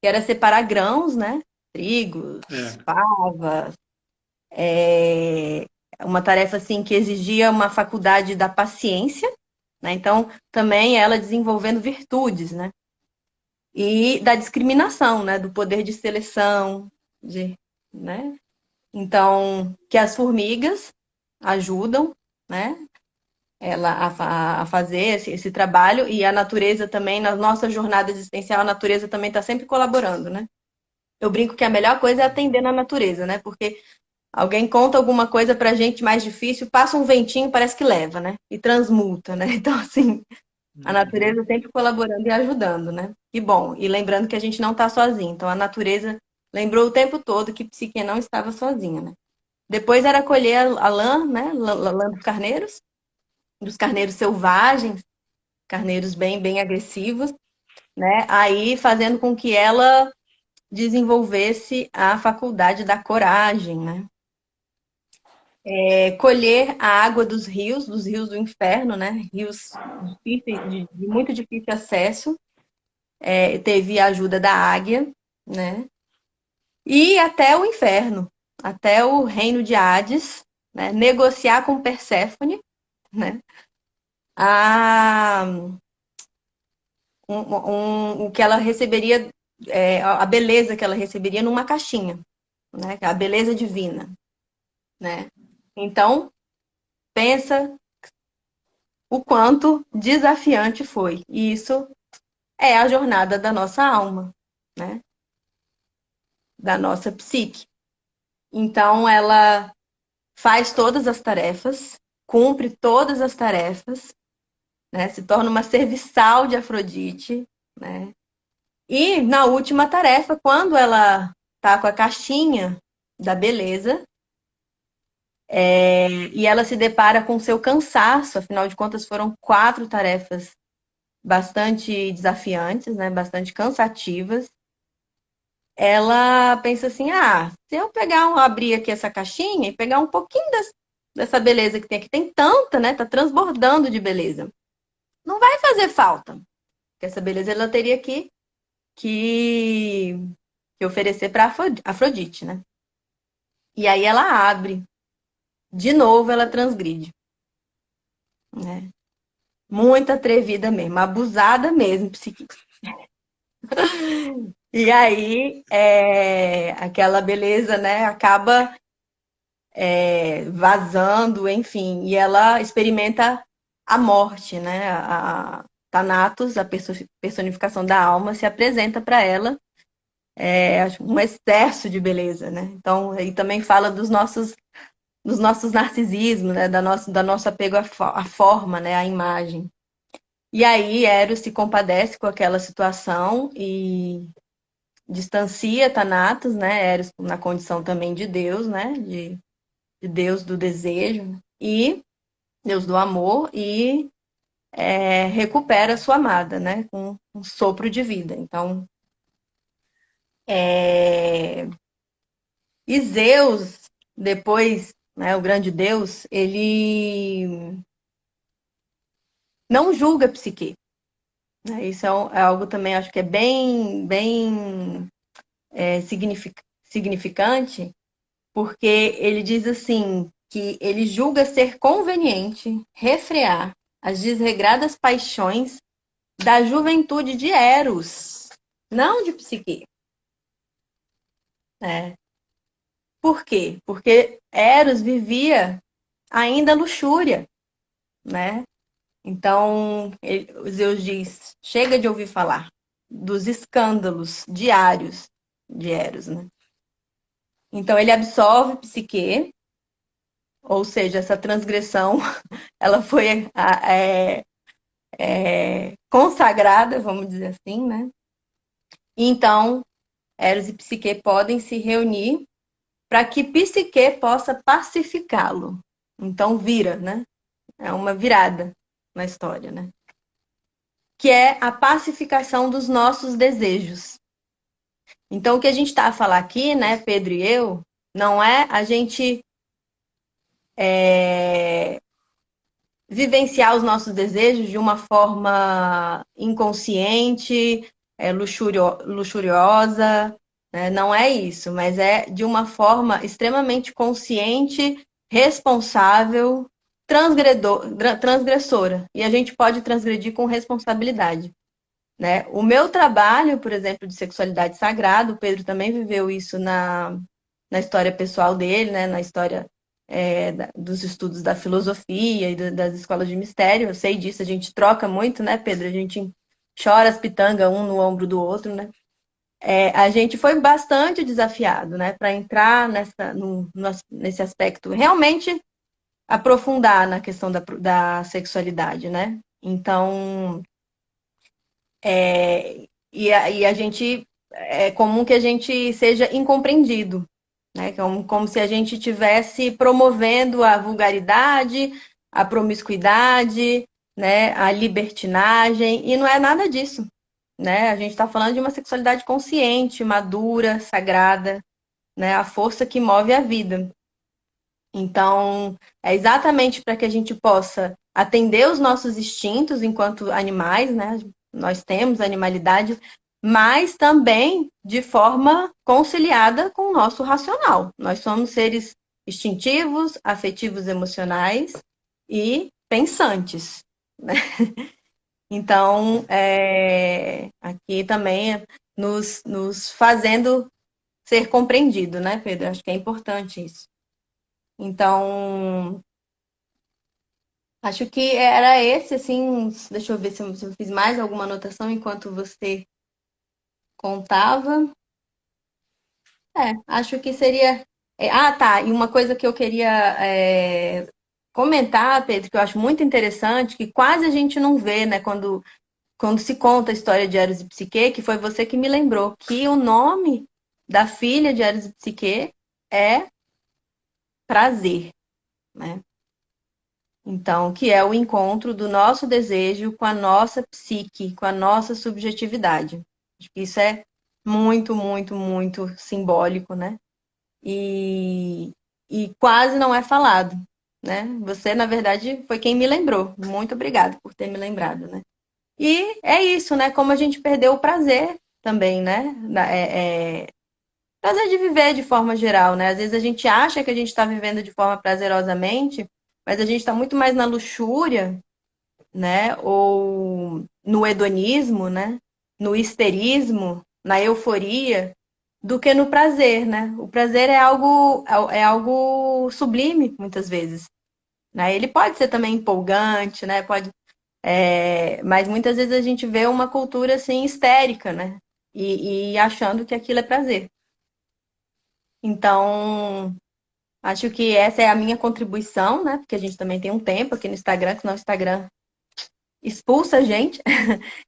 Que era separar grãos, né? Trigos, É. favas, é, uma tarefa assim que exigia uma faculdade da paciência, né? Então, também ela desenvolvendo virtudes, né? E da discriminação, né? Do poder de seleção, né? Então, que as formigas ajudam, né? Ela a fazer esse trabalho e a natureza também, na nossa jornada existencial, a natureza também está sempre colaborando, né? Eu brinco que a melhor coisa é atender na natureza, né? Porque alguém conta alguma coisa pra gente mais difícil, passa um ventinho, parece que leva, né? E transmuta, né? Então, assim, a natureza Uhum. sempre colaborando e ajudando, né? E bom, e lembrando que a gente não está sozinho. Então, a natureza lembrou o tempo todo que Psique não estava sozinha, né? Depois era colher a lã, né? Lã dos carneiros selvagens, carneiros bem agressivos, né? Aí fazendo com que ela desenvolvesse a faculdade da coragem, né? Colher a água dos rios do inferno, né? Rios difíceis, de muito difícil acesso. Teve a ajuda da águia, né? E até o inferno, até o reino de Hades, né? Negociar com Perséfone, né? A, o que ela receberia, a beleza que ela receberia numa caixinha, né? A beleza divina, né? Então, pensa o quanto desafiante foi. E isso é a jornada da nossa alma, né? Da nossa psique. Então, ela faz todas as tarefas, cumpre todas as tarefas, né? Se torna uma serviçal de Afrodite, né? E na última tarefa, quando ela tá com a caixinha da beleza, e ela se depara com seu cansaço, afinal de contas foram 4 tarefas bastante desafiantes, né? Bastante cansativas. Ela pensa assim: ah, se eu abrir aqui essa caixinha e pegar um pouquinho dessa beleza que tem aqui, tem tanta, né? Tá transbordando de beleza. Não vai fazer falta. Porque essa beleza ela teria que, que oferecer para Afrodite, né? E aí ela abre. De novo ela transgride, né? Muito atrevida mesmo, abusada mesmo, psíquica. E aí, aquela beleza, né, acaba vazando, enfim, e ela experimenta a morte, né? A Thanatos, a personificação da alma, se apresenta para ela, um excesso de beleza, né? Então, aí também fala dos nossos narcisismos, né? Da nosso apego à forma, né? À imagem. E aí, Eros se compadece com aquela situação e distancia Thanatos, né? Eros na condição também de Deus, né? De Deus do desejo e Deus do amor e recupera sua amada, né? Com um sopro de vida. Então, e Zeus, depois, né? O grande Deus, ele não julga Psique. Né? Isso é algo também, acho que é bem significante, porque ele diz assim que ele julga ser conveniente refrear as desregradas paixões da juventude de Eros, não de Psique. Né? Por quê? Porque Eros vivia ainda luxúria, né? Então, Zeus diz, chega de ouvir falar dos escândalos diários de Eros, né? Então, ele absolve Psique, ou seja, essa transgressão, ela foi consagrada, vamos dizer assim, né? Então, Eros e Psique podem se reunir para que Psique possa pacificá-lo. Então, vira, né? É uma virada na história, né? Que é a pacificação dos nossos desejos. Então, o que a gente está a falar aqui, né, Pedro e eu, não é a gente vivenciar os nossos desejos de uma forma inconsciente, luxuriosa, né? Não é isso, mas é de uma forma extremamente consciente, responsável, transgressora. E a gente pode transgredir com responsabilidade, né? O meu trabalho, por exemplo, de sexualidade sagrada, o Pedro também viveu isso na história pessoal dele, né? Na história dos estudos da filosofia e das escolas de mistério. Eu sei disso, a gente troca muito, né, Pedro? A gente chora as pitangas um no ombro do outro, né? A gente foi bastante desafiado, né, para entrar nesse aspecto, realmente aprofundar na questão da sexualidade, né? Então, e a gente é comum que a gente seja incompreendido, né? Como se a gente estivesse promovendo a vulgaridade, a promiscuidade, né? A libertinagem, e não é nada disso, né? A gente está falando de uma sexualidade consciente, madura, sagrada, né? A força que move a vida. Então, é exatamente para que a gente possa atender os nossos instintos enquanto animais, né? Nós temos animalidade, mas também de forma conciliada com o nosso racional. Nós somos seres instintivos, afetivos, emocionais e pensantes, né? Então, aqui também nos fazendo ser compreendido, né, Pedro? Acho que é importante isso. Então, acho que era esse, assim. Deixa eu ver se eu fiz mais alguma anotação enquanto você contava. Acho que seria. Tá. E uma coisa que eu queria comentar, Pedro, que eu acho muito interessante, que quase a gente não vê, né, quando se conta a história de Eros e Psique, que foi você que me lembrou, que o nome da filha de Eros e Psique é Prazer, né? Então, que é o encontro do nosso desejo com a nossa psique, com a nossa subjetividade. Acho que isso é muito, muito, muito simbólico, né? E, e quase não é falado, né? Você, na verdade, foi quem me lembrou. Muito obrigada por ter me lembrado, né? E é isso, né? Como a gente perdeu o prazer também, né? Prazer de viver de forma geral, né? Às vezes a gente acha que a gente está vivendo de forma prazerosamente, mas a gente está muito mais na luxúria, né? Ou no hedonismo, né? No histerismo, na euforia, do que no prazer, né? O prazer é algo sublime, muitas vezes, né? Ele pode ser também empolgante, né? Mas muitas vezes a gente vê uma cultura assim histérica, né? E achando que aquilo é prazer. Então, acho que essa é a minha contribuição, né? Porque a gente também tem um tempo aqui no Instagram, que o Instagram expulsa a gente,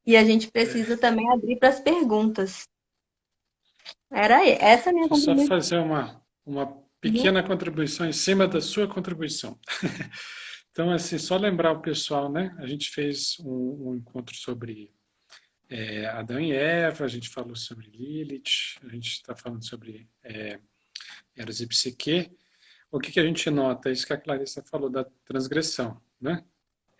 e a gente precisa também abrir para as perguntas. Essa é a minha Deixa eu só contribuição. fazer uma pequena contribuição em cima da sua contribuição. Então, assim, só lembrar o pessoal, né? A gente fez um encontro sobre Adão e Eva, a gente falou sobre Lilith, a gente está falando sobre Eros e Psique. O que a gente nota? Isso que a Clarissa falou da transgressão, né?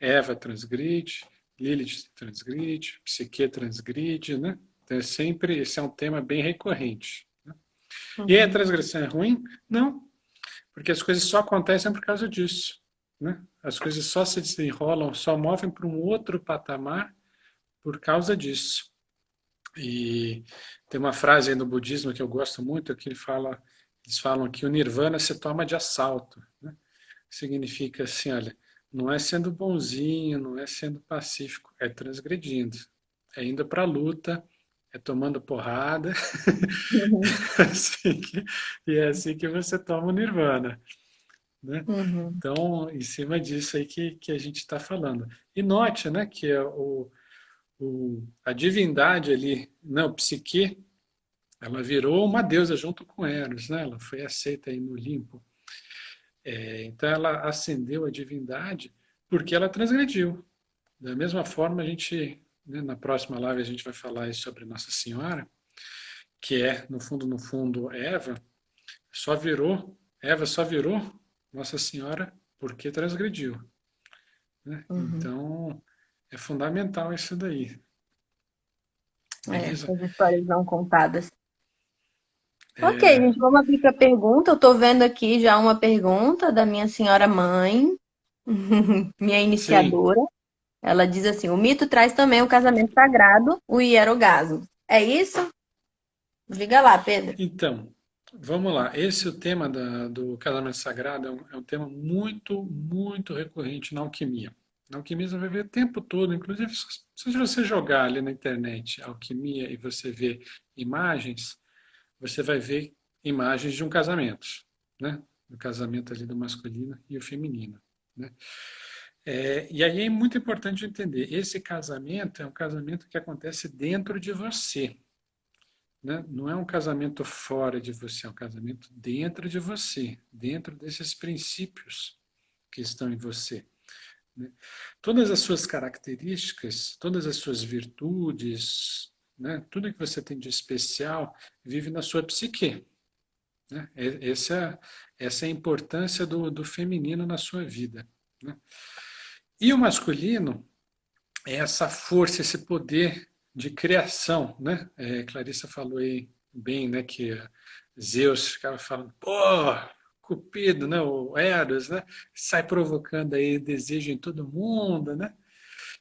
Eva transgride, Lilith transgride, Psique transgride, né? Então, esse é um tema bem recorrente. Né? E a Uhum, transgressão é ruim? Não, porque as coisas só acontecem por causa disso. Né? As coisas só se desenrolam, só movem para um outro patamar por causa disso. E tem uma frase aí no budismo que eu gosto muito, que eles falam que o nirvana se toma de assalto. Né? Significa assim, olha, não é sendo bonzinho, não é sendo pacífico, é transgredindo, é indo para a luta, é tomando porrada, uhum, e é assim que você toma o nirvana. Né? uhum, Então, em cima disso aí que a gente está falando. E note, né, que a divindade ali, né, o Psique, ela virou uma deusa junto com Eros, né? Ela foi aceita aí no Olimpo. Então, ela ascendeu a divindade porque ela transgrediu. Da mesma forma, a gente, né, na próxima live, a gente vai falar aí sobre Nossa Senhora, que é, no fundo, Eva só virou Nossa Senhora porque transgrediu. Né? uhum. Então, é fundamental isso daí. Beleza? Essas histórias não contadas. Ok, gente, vamos abrir para pergunta. Eu estou vendo aqui já uma pergunta da minha senhora mãe, minha Sim, iniciadora. Ela diz assim: o mito traz também o casamento sagrado, o hierogasmo. É isso? Diga lá, Pedro. então, vamos lá. Esse o tema do casamento sagrado é um tema muito, muito recorrente na alquimia. Na alquimia você vai ver o tempo todo, inclusive se você jogar ali na internet alquimia e você ver imagens, você vai ver imagens de um casamento, né? Do casamento ali do masculino e o feminino, né? E aí é muito importante entender, esse casamento é um casamento que acontece dentro de você, né? Não é um casamento fora de você, é um casamento dentro de você, dentro desses princípios que estão em você, né? Todas as suas características, todas as suas virtudes, né? Tudo que você tem de especial vive na sua psique, né? Essa é a importância do feminino na sua vida, né? E o masculino é essa força, esse poder de criação, né? Clarissa falou aí bem, né, que Zeus ficava falando, pô, Cupido, né, o Eros, né, sai provocando aí desejo em todo mundo, né?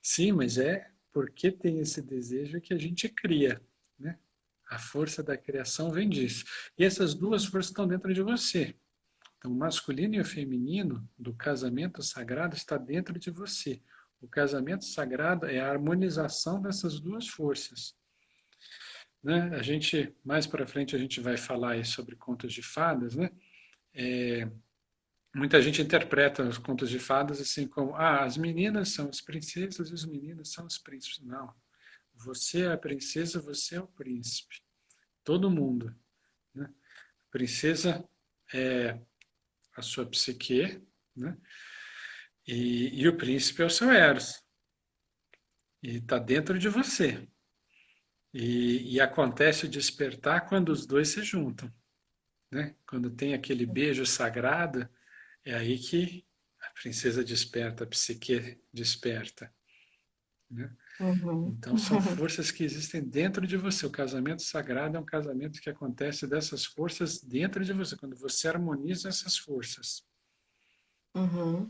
Sim, mas é porque tem esse desejo que a gente cria, né? A força da criação vem disso. E essas duas forças estão dentro de você. Então, o masculino e o feminino do casamento sagrado está dentro de você. O casamento sagrado é a harmonização dessas duas forças, né? A gente mais para frente a gente vai falar aí sobre contos de fadas, né? Muita gente interpreta os contos de fadas assim como as meninas são as princesas e os meninos são os príncipes. Não, você é a princesa, você é o príncipe. Todo mundo, né? A princesa é a sua psique, né? E o príncipe é o seu Eros. E está dentro de você. E acontece o despertar quando os dois se juntam, né? Quando tem aquele beijo sagrado, é aí que a princesa desperta, a psique desperta, né? Uhum. Então são forças que existem dentro de você. O casamento sagrado é um casamento que acontece dessas forças dentro de você, quando você harmoniza essas forças. Uhum.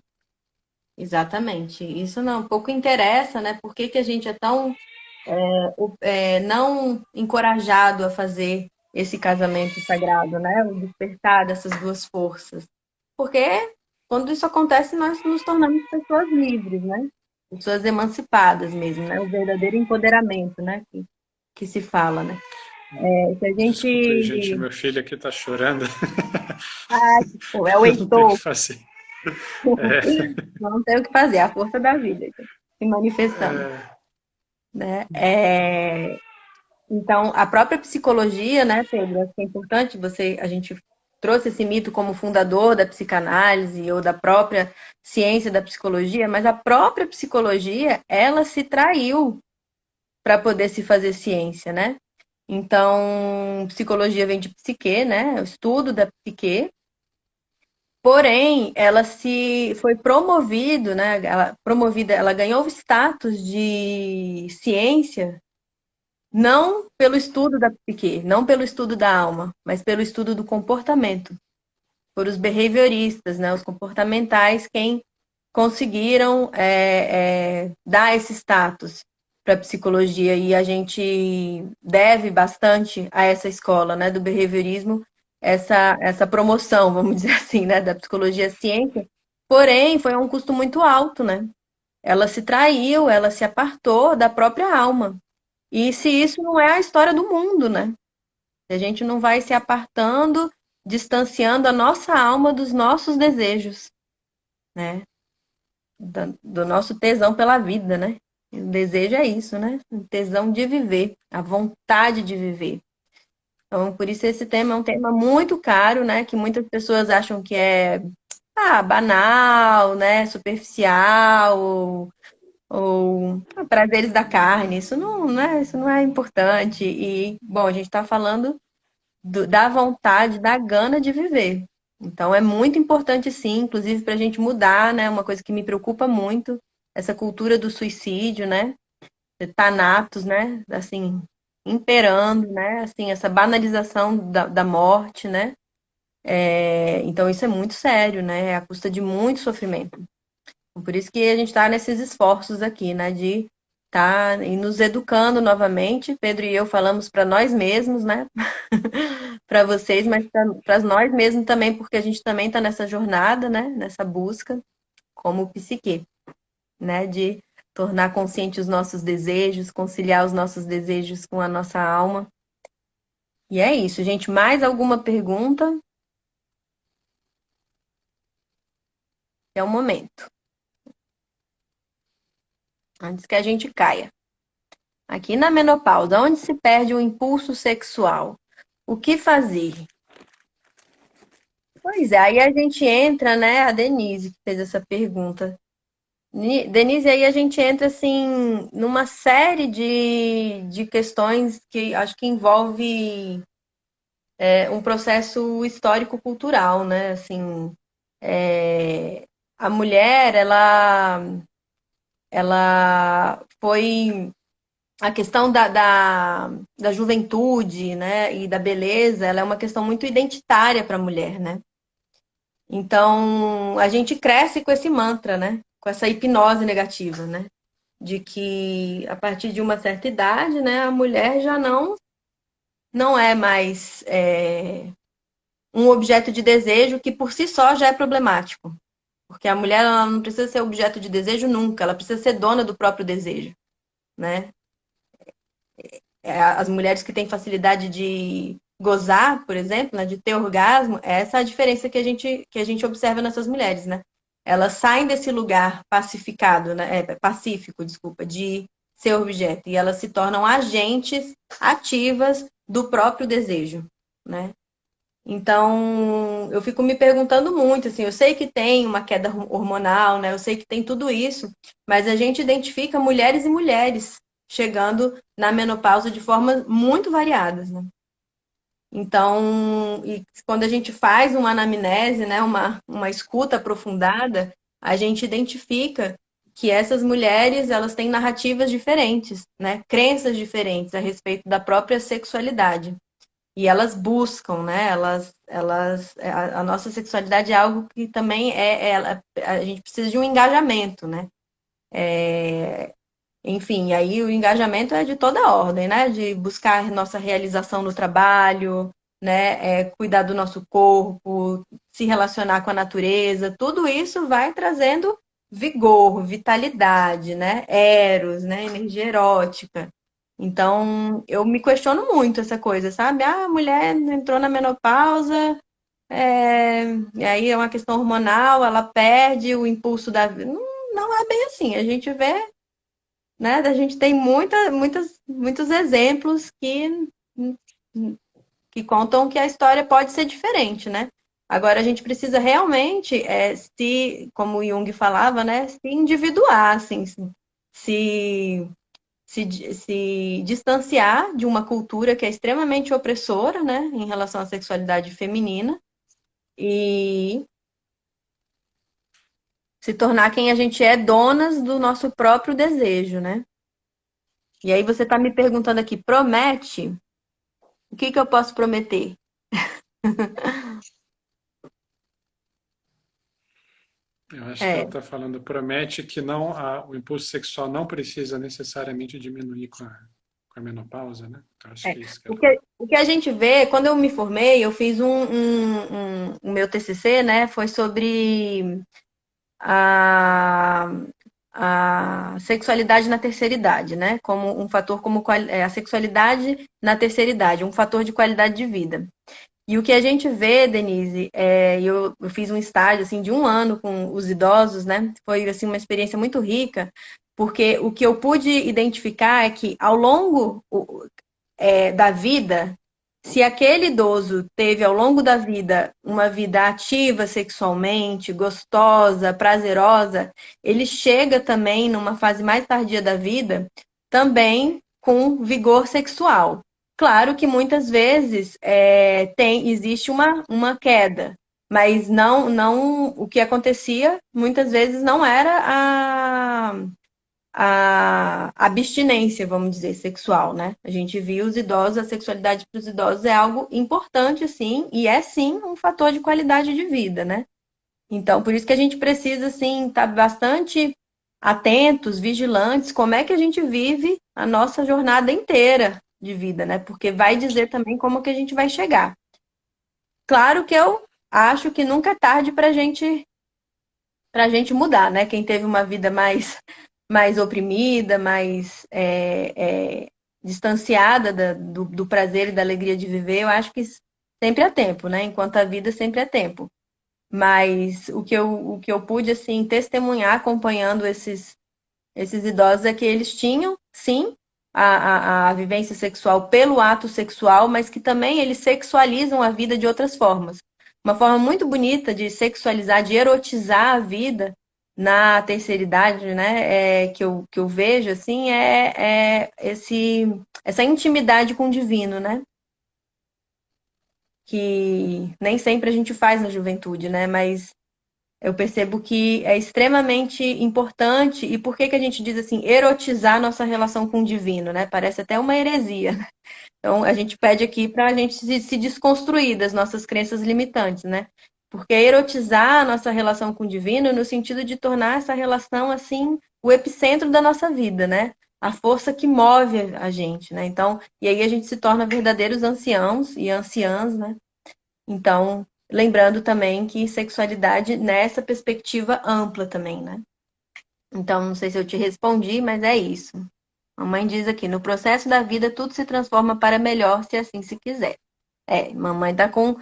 Exatamente. Isso não pouco interessa, né? Por que que a gente é tão não encorajado a fazer esse casamento sagrado, né? O despertar dessas duas forças. Porque quando isso acontece, nós nos tornamos pessoas livres, né? Pessoas emancipadas mesmo, né? O verdadeiro empoderamento, né? Que se fala, né? Se a Desculpa aí, gente, gente. meu filho aqui está chorando. Pô, é o Não tem o que Heitor, fazer. É, não tem o que fazer, é a força da vida se manifestando, é, né? Então, a própria psicologia, né, Pedro, acho que é importante a gente trouxe esse mito como fundador da psicanálise ou da própria ciência da psicologia, mas a própria psicologia, ela se traiu para poder se fazer ciência, né? Então, psicologia vem de psique, né? O estudo da psique. Porém, ela se foi promovido, né? Ela ganhou o status de ciência não pelo estudo da psique, não pelo estudo da alma, mas pelo estudo do comportamento. Por os behavioristas, né? Os comportamentais, quem conseguiram dar esse status para a psicologia. E a gente deve bastante a essa escola, né? Do behaviorismo, essa promoção, vamos dizer assim, né? Da psicologia ciência. Porém, foi a um custo muito alto, né? Ela se traiu, ela se apartou da própria alma. E se isso não é a história do mundo, né? Se a gente não vai se apartando, distanciando a nossa alma dos nossos desejos, né? Do nosso tesão pela vida, né? O desejo é isso, né? O tesão de viver, a vontade de viver. Então, por isso esse tema é um tema muito caro, né? Que muitas pessoas acham que é banal, né? Superficial, ou prazeres da carne. Isso não é importante. E, bom, a gente está falando da vontade, da gana de viver. Então, é muito importante, sim, inclusive para a gente mudar, né? Uma coisa que me preocupa muito, essa cultura do suicídio, né? Thanatos, né? Assim, imperando, né? Assim, essa banalização da morte, né? Então isso é muito sério, né? É à custa de muito sofrimento. Por isso que a gente está nesses esforços aqui, né? De estar e nos educando novamente. Pedro e eu falamos para nós mesmos, né? Para vocês, mas para nós mesmos também, porque a gente também está nessa jornada, né? Nessa busca como psique, né? De tornar consciente os nossos desejos, conciliar os nossos desejos com a nossa alma. E é isso, gente. Mais alguma pergunta? É o momento, antes que a gente caia. Aqui na menopausa, onde se perde o impulso sexual? O que fazer? Pois é, aí a gente entra, né? A Denise que fez essa pergunta. Denise, aí a gente entra assim numa série de questões que acho que envolve um processo histórico-cultural, né? Assim, a mulher, ela foi a questão da juventude, né, e da beleza, ela é uma questão muito identitária para a mulher, né? Então, a gente cresce com esse mantra, né? Com essa hipnose negativa, né? De que a partir de uma certa idade, né, a mulher já não é mais um objeto de desejo que por si só já é problemático. Porque a mulher ela não precisa ser objeto de desejo nunca, ela precisa ser dona do próprio desejo, né? As mulheres que têm facilidade de gozar, por exemplo, né, de ter orgasmo, essa é a diferença que a gente observa nessas mulheres, né? Elas saem desse lugar pacificado, né? Pacífico, desculpa, de ser objeto, e elas se tornam agentes ativas do próprio desejo, né? Então, eu fico me perguntando muito, assim, eu sei que tem uma queda hormonal, né? Eu sei que tem tudo isso, mas a gente identifica mulheres e mulheres chegando na menopausa de formas muito variadas, né? Então, e quando a gente faz uma anamnese, né, uma escuta aprofundada, a gente identifica que essas mulheres, elas têm narrativas diferentes, né? Crenças diferentes a respeito da própria sexualidade. E elas buscam, né? A nossa sexualidade é algo que também a gente precisa de um engajamento, né? Enfim, aí o engajamento é de toda a ordem, né? De buscar nossa realização no trabalho, né? Cuidar do nosso corpo, se relacionar com a natureza, tudo isso vai trazendo vigor, vitalidade, né? Eros, né? Energia erótica. Então, eu me questiono muito essa coisa, sabe? Ah, a mulher entrou na menopausa, e aí é uma questão hormonal, ela perde o impulso da vida. Não, não é bem assim. A gente vê, né? A gente tem muitos exemplos que contam que a história pode ser diferente, né? Agora, a gente precisa realmente, como o Jung falava, né? Se individuar, assim, se se distanciar de uma cultura que é extremamente opressora, né, em relação à sexualidade feminina e se tornar quem a gente é, donas do nosso próprio desejo, né? E aí você está me perguntando aqui, promete? O que eu posso prometer? Eu acho que ela É, está falando, promete que não, o impulso sexual não precisa necessariamente diminuir com a menopausa, né? Então, acho que é isso que ela... o que a gente vê, quando eu me formei, eu fiz o meu TCC, né? Foi sobre a, a sexualidade na terceira idade, né? Como um fator, a sexualidade na terceira idade, um fator de qualidade de vida. E o que a gente vê, Denise, eu fiz um estágio assim de um ano com os idosos, né? Foi assim uma experiência muito rica, porque o que eu pude identificar é que ao longo da vida, se aquele idoso teve ao longo da vida uma vida ativa sexualmente, gostosa, prazerosa, ele chega também numa fase mais tardia da vida também com vigor sexual. Claro que muitas vezes existe uma queda, mas não o que acontecia muitas vezes não era a abstinência, vamos dizer, sexual, né? A gente viu os idosos, a sexualidade para os idosos é algo importante, sim, e é sim um fator de qualidade de vida, né? Então, por isso que a gente precisa, assim, estar bastante atentos, vigilantes, como é que a gente vive a nossa jornada inteira de vida, né? Porque vai dizer também como que a gente vai chegar. Claro que eu acho que nunca é tarde para gente mudar, né? Quem teve uma vida mais oprimida, mais distanciada do prazer e da alegria de viver, eu acho que sempre há tempo, né? Enquanto a vida sempre é tempo. Mas o que eu pude, assim, testemunhar acompanhando esses idosos é que eles tinham, sim, a vivência sexual pelo ato sexual, mas que também eles sexualizam a vida de outras formas. Uma forma muito bonita de sexualizar, de erotizar a vida na terceira idade, né, que eu vejo, assim, essa intimidade com o divino, né? Que nem sempre a gente faz na juventude, né? Mas eu percebo que é extremamente importante. E por que que a gente diz assim, erotizar nossa relação com o divino, né? Parece até uma heresia. Então, a gente pede aqui para a gente se desconstruir das nossas crenças limitantes, né? Porque erotizar a nossa relação com o divino no sentido de tornar essa relação, assim, o epicentro da nossa vida, né? A força que move a gente, né? Então, e aí a gente se torna verdadeiros anciãos e anciãs, né? Então, lembrando também que sexualidade nessa perspectiva ampla também, né? Então, não sei se eu te respondi, mas é isso. Mamãe diz aqui, no processo da vida tudo se transforma para melhor se assim se quiser. Mamãe tá com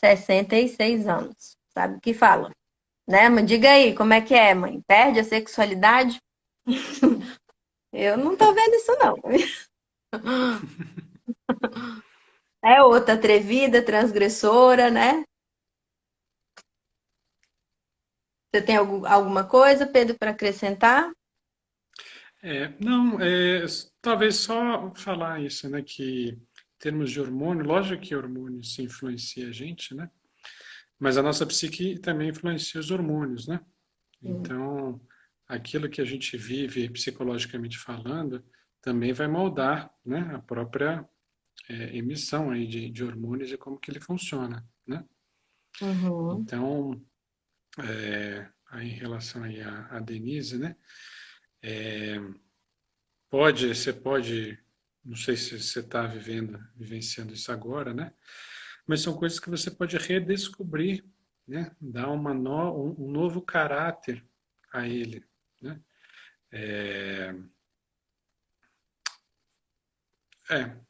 66 anos, sabe o que fala, né? Mas diga aí, como é que é, mãe? Perde a sexualidade? Eu não tô vendo isso, não. É outra atrevida, transgressora, né? Você tem alguma coisa, Pedro, para acrescentar? Não, talvez só falar isso, né, que em termos de hormônio, lógico que hormônio se influencia a gente, né, mas a nossa psique também influencia os hormônios, né? Sim. Então, aquilo que a gente vive psicologicamente falando também vai moldar, né, a própria emissão aí de hormônios e como que ele funciona, né? Uhum. Então, aí em relação aí a Denise, né, você pode, não sei se você está vivenciando isso agora, né? Mas são coisas que você pode redescobrir, né? Dar um novo caráter a ele, né?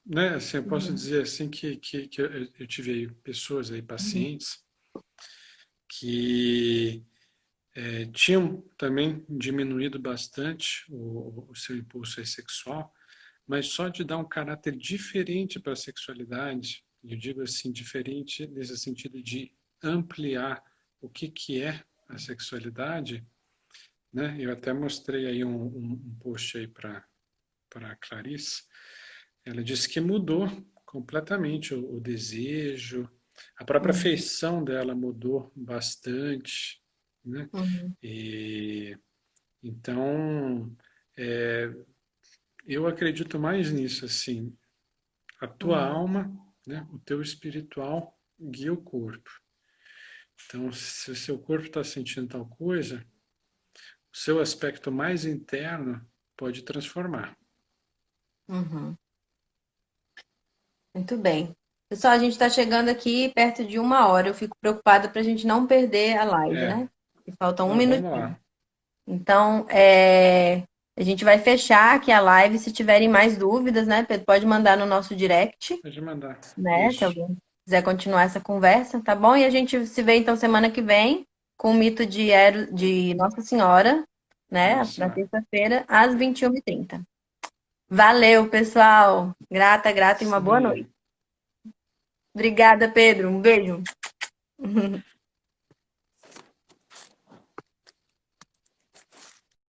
Né? Assim, eu posso Uhum. dizer assim que eu tive aí pessoas aí, pacientes, que tinham também diminuído bastante o seu impulso aí sexual, mas só de dar um caráter diferente para a sexualidade, eu digo assim, diferente nesse sentido de ampliar o que é a sexualidade, né? Eu até mostrei aí um post aí para a Clarice. Ela disse que mudou completamente o desejo, a própria Uhum. feição dela mudou bastante, né? Uhum. E então é, eu acredito mais nisso, assim, a tua Uhum. alma, né, o teu espiritual guia o corpo. Então, se o seu corpo está sentindo tal coisa, o seu aspecto mais interno pode transformar. Uhum. Muito bem. Pessoal, a gente está chegando aqui perto de 1 hora. Eu fico preocupada para a gente não perder a live, É, né? E falta um não, vamos minutinho. lá. Então, a gente vai fechar aqui a live. Se tiverem mais dúvidas, né, Pedro, pode mandar no nosso direct, Pode mandar. né? Se Isso. alguém quiser continuar essa conversa, tá bom? E a gente se vê então semana que vem com o mito de Nossa Senhora, né? Isso. Na terça-feira, às 21h30. Valeu, pessoal. Grata, grata e uma Isso boa aí. noite. Obrigada, Pedro. Um beijo.